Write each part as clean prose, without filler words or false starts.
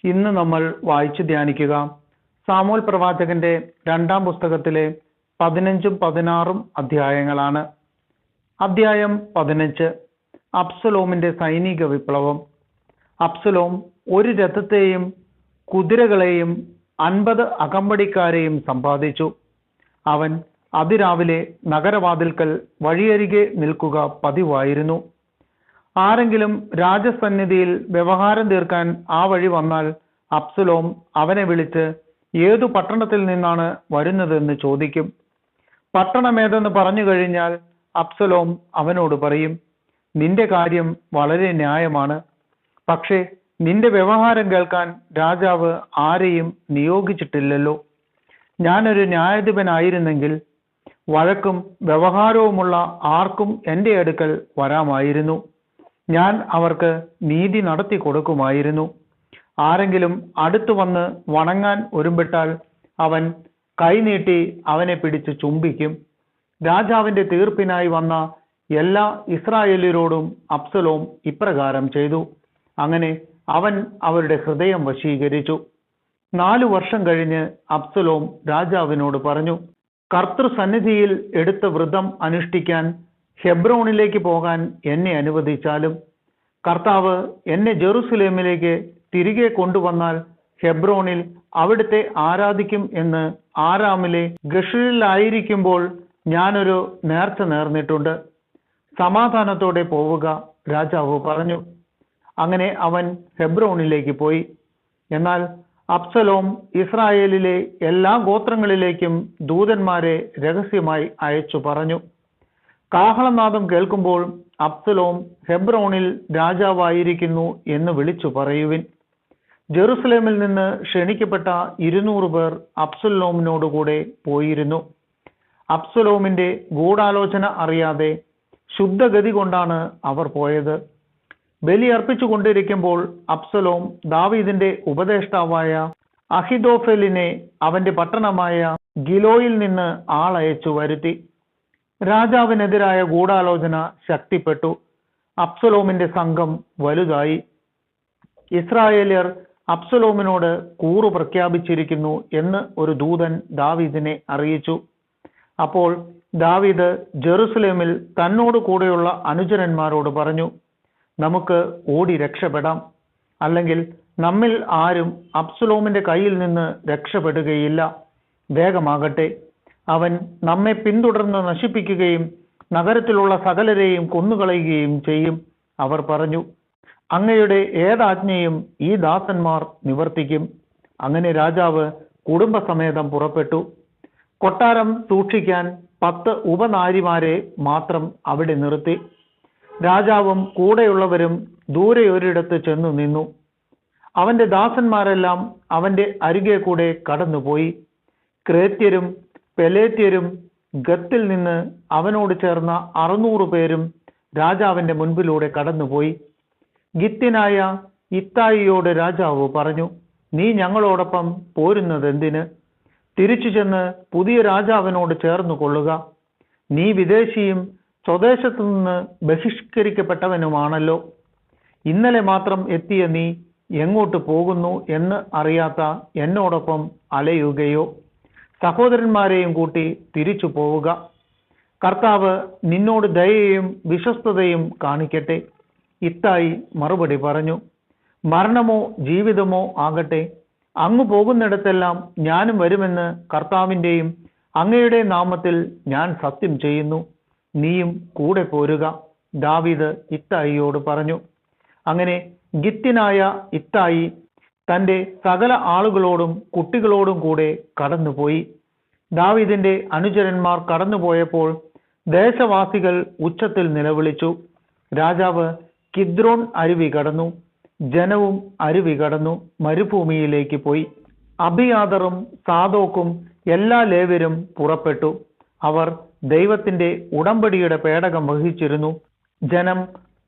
ഇന്ന് നമ്മൾ വായിച്ചു ധ്യാനിക്കുക സാമുവേൽ പ്രവാചകന്റെ 2-ാം പുസ്തകത്തിലെ 15ഉം 16ഉം അധ്യായങ്ങളാണ്. അധ്യായം 15. അബ്സലോമിന്റെ സൈനിക വിപ്ലവം. അബ്സലോം ഒരു രഥത്തെയും കുതിരകളെയും 50 അകമ്പടിക്കാരെയും സമ്പാദിച്ചു. അവൻ അതിരാവിലെ നഗരവാതിൽക്കൽ വഴിയരികെ നിൽക്കുക പതിവായിരുന്നു. ആരെങ്കിലും രാജസന്നിധിയിൽ വ്യവഹാരം തീർക്കാൻ ആ വഴി വന്നാൽ അബ്സലോം അവനെ വിളിച്ച് ഏതു പട്ടണത്തിൽ നിന്നാണ് വരുന്നതെന്ന് ചോദിക്കും. പട്ടണമേതെന്ന് പറഞ്ഞു കഴിഞ്ഞാൽ അബ്സലോം അവനോട് പറയും, നിന്റെ കാര്യം വളരെ ന്യായമാണ്, പക്ഷേ നിന്റെ വ്യവഹാരം കേൾക്കാൻ രാജാവ് ആരെയും നിയോഗിച്ചിട്ടില്ലല്ലോ. ഞാനൊരു ന്യായാധിപനായിരുന്നെങ്കിൽ വഴക്കും വ്യവഹാരവുമുള്ള ആർക്കും എൻ്റെ അടുക്കൽ വരാമായിരുന്നു. ഞാൻ അവർക്ക് നീതി നടത്തി കൊടുക്കുമായിരുന്നു. ആരെങ്കിലും അടുത്തു വന്ന് വണങ്ങാൻ ഒരുമ്പിട്ടാൽ അവൻ കൈനീട്ടി അവനെ പിടിച്ച് ചുംബിക്കും. രാജാവിന്റെ തീർപ്പിനായി വന്ന എല്ലാ ഇസ്രായേല്യരോടും അബ്സലോം ഇപ്രകാരം ചെയ്തു. അങ്ങനെ അവൻ അവരുടെ ഹൃദയം വശീകരിച്ചു. 4 വർഷം കഴിഞ്ഞ് അബ്സലോം രാജാവിനോട് പറഞ്ഞു, കർത്തൃസന്നിധിയിൽ എടുത്ത വ്രതം അനുഷ്ഠിക്കാൻ ഹെബ്രോണിലേക്ക് പോകാൻ എന്നെ അനുവദിച്ചാലും കർത്താവ് എന്നെ ജെറുസലേമിലേക്ക് തിരികെ കൊണ്ടുവന്നാൽ ഹെബ്രോണിൽ അവിടുത്തെ ആരാധിക്കും എന്ന് ആരാമിലെ ഗഷൂരിലായിരിക്കുമ്പോൾ ഞാനൊരു നേർച്ച നേർന്നിട്ടുണ്ട്. സമാധാനത്തോടെ പോവുക, രാജാവ് പറഞ്ഞു. അങ്ങനെ അവൻ ഹെബ്രോണിലേക്ക് പോയി. എന്നാൽ അബ്സലോം ഇസ്രായേലിലെ എല്ലാ ഗോത്രങ്ങളിലേക്കും ദൂതന്മാരെ രഹസ്യമായി അയച്ചു പറഞ്ഞു, കാഹളനാദം കേൾക്കുമ്പോൾ അബ്സലോം ഹെബ്രോണിൽ രാജാവായിരിക്കുന്നു എന്ന് വിളിച്ചു പറയുവിൻ. ജെറുസലേമിൽ നിന്ന് ക്ഷണിക്കപ്പെട്ട 200 പേർ അബ്സലോമിനോടുകൂടെ പോയിരുന്നു. അബ്സലോമിന്റെ ഗൂഢാലോചന അറിയാതെ ശുദ്ധഗതി കൊണ്ടാണ് അവർ പോയത്. ബലി അർപ്പിച്ചു കൊണ്ടിരിക്കുമ്പോൾ അബ്സലോം ദാവീദിന്റെ ഉപദേഷ്ടാവായ അഹിതോഫെലിനെ അവന്റെ പട്ടണമായ ഗിലോയിൽ നിന്ന് ആളയച്ചു വരുത്തി. രാജാവിനെതിരായ ഗൂഢാലോചന ശക്തിപ്പെട്ടു. അബ്സലോമിന്റെ സംഘം വലുതായി. ഇസ്രായേല്യർ അബ്സലോമിനോട് കൂറു പ്രഖ്യാപിച്ചിരിക്കുന്നു എന്ന് ഒരു ദൂതൻ ദാവീദിനെ അറിയിച്ചു. അപ്പോൾ ദാവീദ് ജെറുസലേമിൽ തന്നോട് കൂടെയുള്ള അനുചരന്മാരോട് പറഞ്ഞു, നമുക്ക് ഓടി രക്ഷപ്പെടാം, അല്ലെങ്കിൽ നമ്മിൽ ആരും അബ്സലോമിന്റെ കയ്യിൽ നിന്ന് രക്ഷപ്പെടുകയില്ല. വേഗമാകട്ടെ, അവൻ നമ്മെ പിന്തുടർന്ന് നശിപ്പിക്കുകയും നഗരത്തിലുള്ള സകലരെയും കൊന്നുകളയുകയും ചെയ്യും. അവർ പറഞ്ഞു, അങ്ങയുടെ ഏതാജ്ഞയും ഈ ദാസന്മാർ നിവർത്തിക്കും. അങ്ങനെ രാജാവ് കുടുംബസമേതം പുറപ്പെട്ടു. കൊട്ടാരം സൂക്ഷിക്കാൻ 10 ഉപനാരിമാരെ മാത്രം അവിടെ നിർത്തി. രാജാവും കൂടെയുള്ളവരും ദൂരെ ഒരിടത്ത് ചെന്നു നിന്നു. അവന്റെ ദാസന്മാരെല്ലാം അവന്റെ അരികെ കൂടെ കടന്നുപോയി. ക്രേത്യരും പെലേത്യരും ഗത്തിൽ നിന്ന് അവനോട് ചേർന്ന 600 പേരും രാജാവിന്റെ മുൻപിലൂടെ കടന്നുപോയി. ഗിത്യനായ ഇത്തായിയോട് രാജാവ് പറഞ്ഞു, നീ ഞങ്ങളോടൊപ്പം പോരുന്നതെന്തിന്? തിരിച്ചു ചെന്ന് പുതിയ രാജാവിനോട് ചേർന്നു കൊള്ളുക. നീ വിദേശിയും സ്വദേശത്തു നിന്ന് ബഹിഷ്കരിക്കപ്പെട്ടവനുമാണല്ലോ. ഇന്നലെ മാത്രം എത്തിയ നീ എങ്ങോട്ട് പോകുന്നു എന്ന് അറിയാത്ത എന്നോടൊപ്പം അലയുകയോ? സഹോദരന്മാരെയും കൂട്ടി തിരിച്ചു പോവുക. കർത്താവ് നിന്നോട് ദയയും വിശ്വസ്തതയും കാണിക്കട്ടെ. ഇത്തായി മറുപടി പറഞ്ഞു, മരണമോ ജീവിതമോ ആകട്ടെ, അങ്ങ് പോകുന്നിടത്തെല്ലാം ഞാനും വരുമെന്ന് കർത്താവിൻ്റെയും അങ്ങയുടെ നാമത്തിൽ ഞാൻ സത്യം ചെയ്യുന്നു. നീയും കൂടെ പോരുക, ദാവീദ് ഇത്തായിയോട് പറഞ്ഞു. അങ്ങനെ ഗിത്യനായ ഇത്തായി തൻ്റെ സകല ആളുകളോടും കുട്ടികളോടും കൂടെ കടന്നുപോയി. ദാവീദിന്റെ അനുചരന്മാർ കടന്നുപോയപ്പോൾ ദേശവാസികൾ ഉച്ചത്തിൽ നിലവിളിച്ചു. രാജാവ് കിദ്രോൺ അരുവി കടന്നു. ജനവും അരുവി കടന്നു മരുഭൂമിയിലേക്ക് പോയി. അബിയാദറും സാദോക്കും എല്ലാ ലേവ്യരും പുറപ്പെട്ടു. അവർ ദൈവത്തിന്റെ ഉടമ്പടിയുടെ പേടകം വഹിച്ചിരുന്നു. ജനം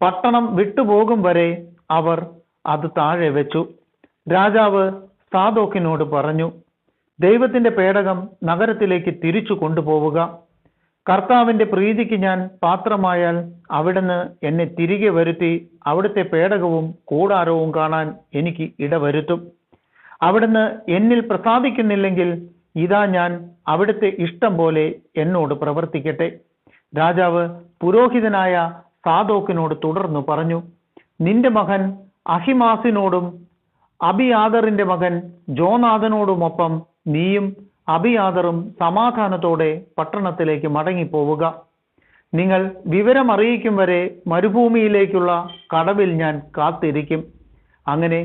പട്ടണം വിട്ടുപോകും വരെ അവർ അത് താഴെ വെച്ചു. രാജാവ് സാദോക്കിനോട് പറഞ്ഞു, ദൈവത്തിന്റെ പേടകം നഗരത്തിലേക്ക് തിരിച്ചു കൊണ്ടുപോവുക. കർത്താവിന്റെ പ്രീതിക്ക് ഞാൻ പാത്രമായാൽ അവിടുന്ന് എന്നെ തിരികെ വരുത്തി അവിടുത്തെ പേടകവും കൂടാരവും കാണാൻ എനിക്ക് ഇടവരുത്തും. അവിടുന്ന് എന്നിൽ പ്രസാദിക്കുന്നില്ലെങ്കിൽ ഇതാ ഞാൻ അവിടുത്തെ ഇഷ്ടം പോലെ എന്നോട് പ്രവർത്തിക്കട്ടെ. രാജാവ് പുരോഹിതനായ സാദോക്കിനോട് തുടർന്നു പറഞ്ഞു, നിന്റെ മകൻ അഹിമാസിനോടും അബിയാദറിന്റെ മകൻ ജോനാഥനോടുമൊപ്പം നീയും അബിയാദറും സമാധാനത്തോടെ പട്ടണത്തിലേക്ക് മടങ്ങിപ്പോവുക. നിങ്ങൾ വിവരം അറിയിക്കും വരെ മരുഭൂമിയിലേക്കുള്ള കടവിൽ ഞാൻ കാത്തിരിക്കും. അങ്ങനെ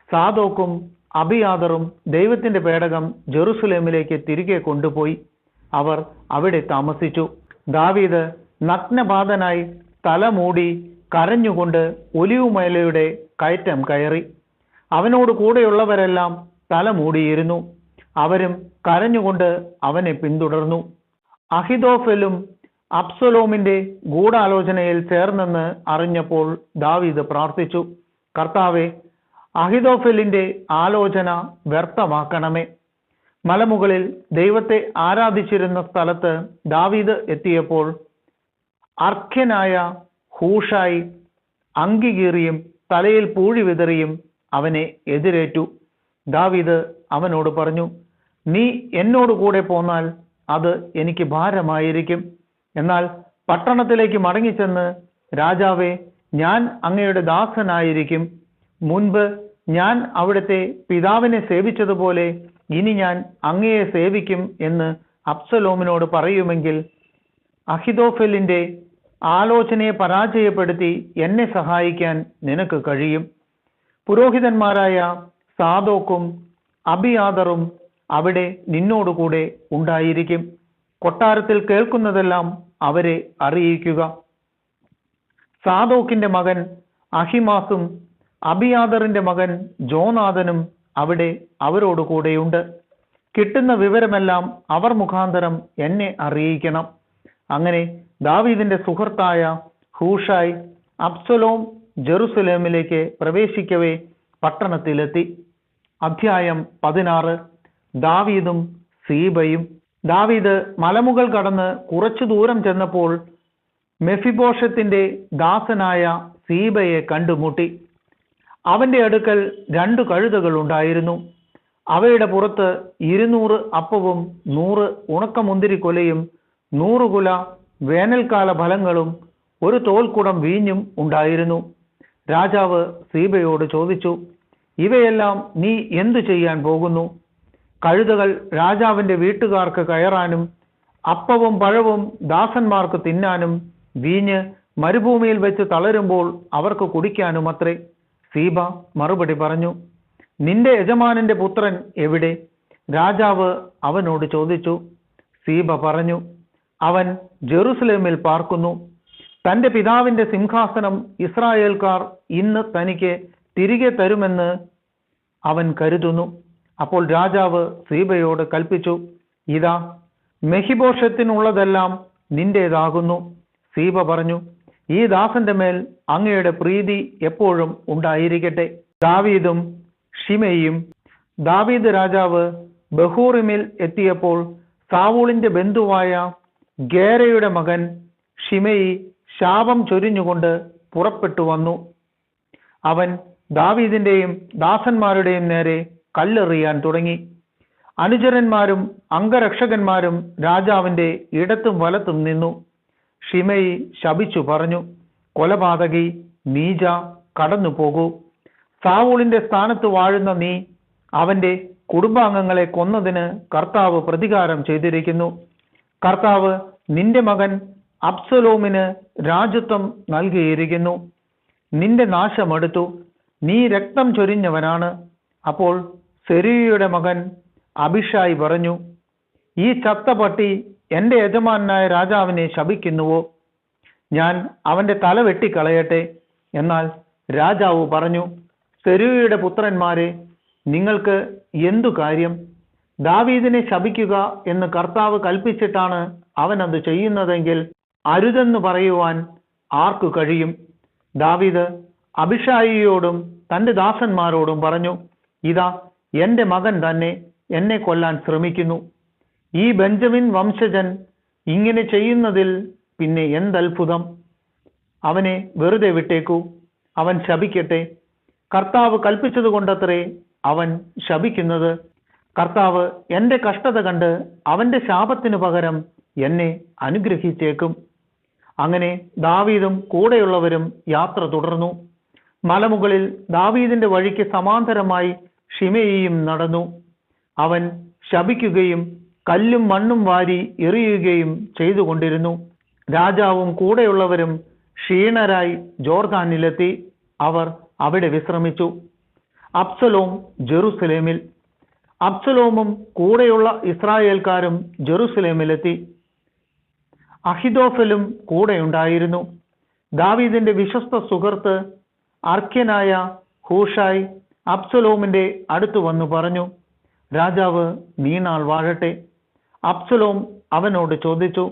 സാദോക്കും അബിയാദറും ദൈവത്തിന്റെ പേടകം ജെറുസലേമിലേക്ക് തിരികെ കൊണ്ടുപോയി. അവർ അവിടെ താമസിച്ചു. ദാവീദ് നഗ്നപാതനായി തലമൂടി കരഞ്ഞുകൊണ്ട് ഒലിവുമലയുടെ കയറ്റം കയറി. അവനോട് കൂടെയുള്ളവരെല്ലാം തലമൂടിയിരുന്നു. അവരും കരഞ്ഞുകൊണ്ട് അവനെ പിന്തുടർന്നു. അഹിതോഫെലും അബ്സലോമിന്റെ ഗൂഢാലോചനയിൽ ചേർന്നെന്ന് അറിഞ്ഞപ്പോൾ ദാവീദ് പ്രാർത്ഥിച്ചു, കർത്താവെ, അഹിതോഫെലിന്റെ ആലോചന വ്യർത്ഥമാക്കണമേ. മലമുകളിൽ ദൈവത്തെ ആരാധിച്ചിരുന്ന സ്ഥലത്ത് ദാവീദ് എത്തിയപ്പോൾ അർഖ്യനായ ഹൂഷായി അങ്കി കീറിയും തലയിൽ പൂഴി വിതറിയും അവനെ എതിരേറ്റു. ദാവീദ് അവനോട് പറഞ്ഞു, നീ എന്നോട് കൂടെ പോന്നാൽ അത് എനിക്ക് ഭാരമായിരിക്കും. എന്നാൽ പട്ടണത്തിലേക്ക് മടങ്ങിച്ചെന്ന്, രാജാവേ, ഞാൻ അങ്ങയുടെ ദാസനായിരിക്കും. മുൻപ് ഞാൻ അവിടുത്തെ പിതാവിനെ സേവിച്ചതുപോലെ ഇനി ഞാൻ അങ്ങയെ സേവിക്കും എന്ന് അബ്സലോമിനോട് പറയുമെങ്കിൽ അഹിതോഫെലിന്റെ ആലോചനയെ പരാജയപ്പെടുത്തി എന്നെ സഹായിക്കാൻ നിനക്ക് കഴിയും. പുരോഹിതന്മാരായ സാദോക്കും അബിയാദറും അവിടെ നിന്നോടുകൂടെ ഉണ്ടായിരിക്കും. കൊട്ടാരത്തിൽ കേൾക്കുന്നതെല്ലാം അവരെ അറിയിക്കുക. സാദോക്കിന്റെ മകൻ അഹിമാസും അബിയാദറിന്റെ മകൻ ജോനാഥനും അവിടെ അവരോട് കൂടെയുണ്ട്. കിട്ടുന്ന വിവരമെല്ലാം അവർ മുഖാന്തരം എന്നെ അറിയിക്കണം. അങ്ങനെ ദാവീദിന്റെ സുഹൃത്തായ ഹൂഷായി അബ്സലോം ജെറുസലേമിലേക്ക് പ്രവേശിക്കവേ പട്ടണത്തിലെത്തി. അധ്യായം 16. ദാവീദും സീബയും. ദാവീദ് മലമുകൾ കടന്ന് കുറച്ചു ദൂരം ചെന്നപ്പോൾ മെഫിബോഷത്തിന്റെ ദാസനായ സീബയെ കണ്ടുമുട്ടി. അവന്റെ അടുക്കൽ 2 കഴുതകൾ ഉണ്ടായിരുന്നു. അവയുടെ പുറത്ത് 200 അപ്പവും 100 ഉണക്കമുന്തിരിക്കൊലയും 100 കുല വേനൽക്കാല ഫലങ്ങളും 1 തോൽക്കുടം വീഞ്ഞും ഉണ്ടായിരുന്നു. രാജാവ് സീബയോട് ചോദിച്ചു, ഇവയെല്ലാം നീ എന്തു ചെയ്യാൻ പോകുന്നു? കഴുതകൾ രാജാവിന്റെ വീട്ടുകാർക്ക് കയറാനും അപ്പവും പഴവും ദാസന്മാർക്ക് തിന്നാനും വീഞ്ഞ് മരുഭൂമിയിൽ വെച്ച് തളരുമ്പോൾ അവർക്ക് കുടിക്കാനും അത്രേ. സീബ മറുപടി പറഞ്ഞു, നിന്റെ യജമാനന്റെ പുത്രൻ എവിടെ? രാജാവ് അവനോട് ചോദിച്ചു. സീബ പറഞ്ഞു, അവൻ ജെറുസലേമിൽ പാർക്കുന്നു. തന്റെ പിതാവിന്റെ സിംഹാസനം ഇസ്രായേൽക്കാർ ഇന്ന് തനിക്ക് തിരികെ തരുമെന്ന് അവൻ കരുതുന്നു. അപ്പോൾ രാജാവ് സീബയോട് കൽപ്പിച്ചു, ഇതാ, മെഹിബോഷത്തിനുള്ളതെല്ലാം നിന്റേതാകുന്നു. സീബ പറഞ്ഞു, ഈ ദാസന്റെ മേൽ അങ്ങയുടെ പ്രീതി എപ്പോഴും ഉണ്ടായിരിക്കട്ടെ. ദാവീദും ഷിമെയും. ദാവീദ് രാജാവ് ബഹൂറിമിൽ എത്തിയപ്പോൾ സാവൂളിന്റെ ബന്ധുവായ ഗേരയുടെ മകൻ ഷിമെയി ശാപം ചൊരിഞ്ഞുകൊണ്ട് പുറപ്പെട്ടു വന്നു. അവൻ ദാവീദിന്റെയും ദാസന്മാരുടെയും നേരെ കല്ലെറിയാൻ തുടങ്ങി. അനുചരന്മാരും അംഗരക്ഷകന്മാരും രാജാവിന്റെ ഇടത്തും വലത്തും നിന്നു. ഷിമെയി ശപിച്ചു പറഞ്ഞു, കൊലപാതകി, നീച, കടന്നു പോകൂ. സാവൂളിന്റെ സ്ഥാനത്ത് വാഴുന്ന നീ അവന്റെ കുടുംബാംഗങ്ങളെ കൊന്നതിന് കർത്താവ് പ്രതികാരം ചെയ്തിരിക്കുന്നു. കർത്താവ് നിന്റെ മകൻ അബ്സലോമിന് രാജത്വം നൽകിയിരിക്കുന്നു. നിന്റെ നാശമെടുത്തു. നീ രക്തം ചൊരിഞ്ഞവനാണ്. അപ്പോൾ സെരൂയയുടെ മകൻ അബിഷായി പറഞ്ഞു, ഈ ചത്ത പട്ടി എന്റെ യജമാനായ രാജാവിനെ ശപിക്കുന്നുവോ? ഞാൻ അവന്റെ തല വെട്ടിക്കളയട്ടെ. എന്നാൽ രാജാവ് പറഞ്ഞു, സെരൂയയുടെ പുത്രന്മാരെ, നിങ്ങൾക്ക് എന്തു കാര്യം? ദാവീദിനെ ശപിക്കുക എന്ന് കർത്താവ് കൽപ്പിച്ചിട്ടാണ് അവൻ അത് ചെയ്യുന്നതെങ്കിൽ അരുതെന്ന് പറയുവാൻ ആർക്കു കഴിയും? ദാവീദ് അബിഷായിയോടും തന്റെ ദാസന്മാരോടും പറഞ്ഞു, ഇതാ, എന്റെ മകൻ തന്നെ എന്നെ കൊല്ലാൻ ശ്രമിക്കുന്നു. ഈ ബെഞ്ചമിൻ വംശജൻ ഇങ്ങനെ ചെയ്യുന്നതിൽ പിന്നെ എന്തത്ഭുതം? അവനെ വെറുതെ വിട്ടേക്കൂ, അവൻ ശപിക്കട്ടെ. കർത്താവ് കൽപ്പിച്ചതുകൊണ്ടത്രേ അവൻ ശപിക്കുന്നത്. കർത്താവ് എൻ്റെ കഷ്ടത കണ്ട് അവൻ്റെ ശാപത്തിനു പകരം എന്നെ അനുഗ്രഹിച്ചേക്കും. അങ്ങനെ ദാവീദും കൂടെയുള്ളവരും യാത്ര തുടർന്നു. മലമുകളിൽ ദാവീദിന്റെ വഴിക്ക് സമാന്തരമായി ശിമെയിയും നടന്നു. അവൻ ശപിക്കുകയും കല്ലും മണ്ണും വാരി എറിയുകയും ചെയ്തുകൊണ്ടിരുന്നു. രാജാവും കൂടെയുള്ളവരും ക്ഷീണരായി ജോർദാനിലെത്തി. അവർ അവിടെ വിശ്രമിച്ചു. അബ്സലോം ജെറുസലേമിൽ. അബ്സലോമും കൂടെയുള്ള ഇസ്രായേൽക്കാരും ജെറുസലേമിലെത്തി. അഹിതോഫലും കൂടെയുണ്ടായിരുന്നു. ദാവീദിന്റെ വിശ്വസ്ത സുഹൃത്ത് അർഖ്യനായ ഹൂഷായ് അബ്സലോമിന്റെ അടുത്തു വന്നു പറഞ്ഞു, രാജാവ് നീണാൾ വാഴട്ടെ. അബ്സലോം അവനോട് ചോദിച്ചു,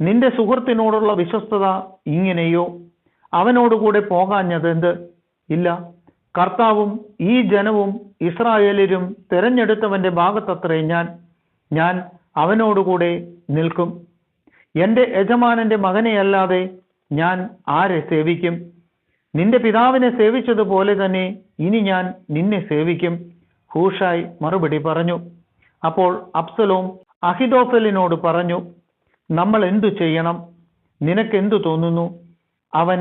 നിന്റെ സുഹൃത്തിനോടുള്ള വിശ്വസ്തത ഇങ്ങനെയോ? അവനോടുകൂടെ പോകാഞ്ഞതെന്ത്? ഇല്ല, കർത്താവും ഈ ജനവും ഇസ്രായേലരും തിരഞ്ഞെടുത്തവന്റെ ഭാഗത്തത്രേ ഞാൻ അവനോടുകൂടെ നിൽക്കും. എൻ്റെ യജമാനന്റെ മകനെയല്ലാതെ ഞാൻ ആരെ സേവിക്കും? നിന്റെ പിതാവിനെ സേവിച്ചതുപോലെ തന്നെ ഇനി ഞാൻ നിന്നെ സേവിക്കും. ഹൂഷായ് മറുപടി പറഞ്ഞു. അപ്പോൾ അബ്സലോം അഹിതോഫലിനോട് പറഞ്ഞു, നമ്മൾ എന്തു ചെയ്യണം? നിനക്കെന്തു തോന്നുന്നു? അവൻ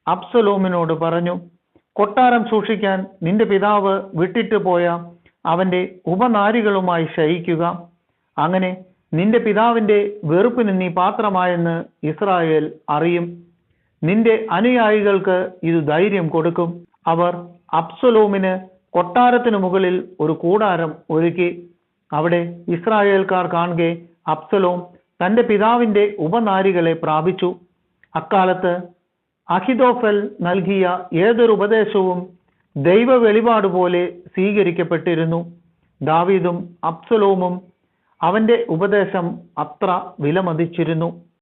അബ്സലോമിനോട് പറഞ്ഞു, കൊട്ടാരം സൂക്ഷിക്കാൻ നിന്റെ പിതാവ് വിട്ടിട്ട് പോയ അവന്റെ ഉപനാരികളുമായി ശയിക്കുക. അങ്ങനെ നിന്റെ പിതാവിന്റെ വെറുപ്പിന് നീ പാത്രമായെന്ന് ഇസ്രായേൽ അറിയും. നിന്റെ അനുയായികൾക്ക് ഇത് ധൈര്യം കൊടുക്കും. അവർ അബ്സലോമിന് കൊട്ടാരത്തിനു മുകളിൽ ഒരു കൂടാരം ഒരുക്കി. അവിടെ ഇസ്രായേൽക്കാർ കാണുകെ അബ്സലോം തന്റെ പിതാവിന്റെ ഉപനാരികളെ പ്രാപിച്ചു. അക്കാലത്ത് അഹിതോഫൽ നൽകിയ ഏതൊരു ഉപദേശവും ദൈവ വെളിപാട് പോലെ സ്വീകരിക്കപ്പെട്ടിരുന്നു. ദാവീദും അബ്സലോമും അവന്റെ ഉപദേശം അത്ര വിലമതിച്ചിരുന്നു.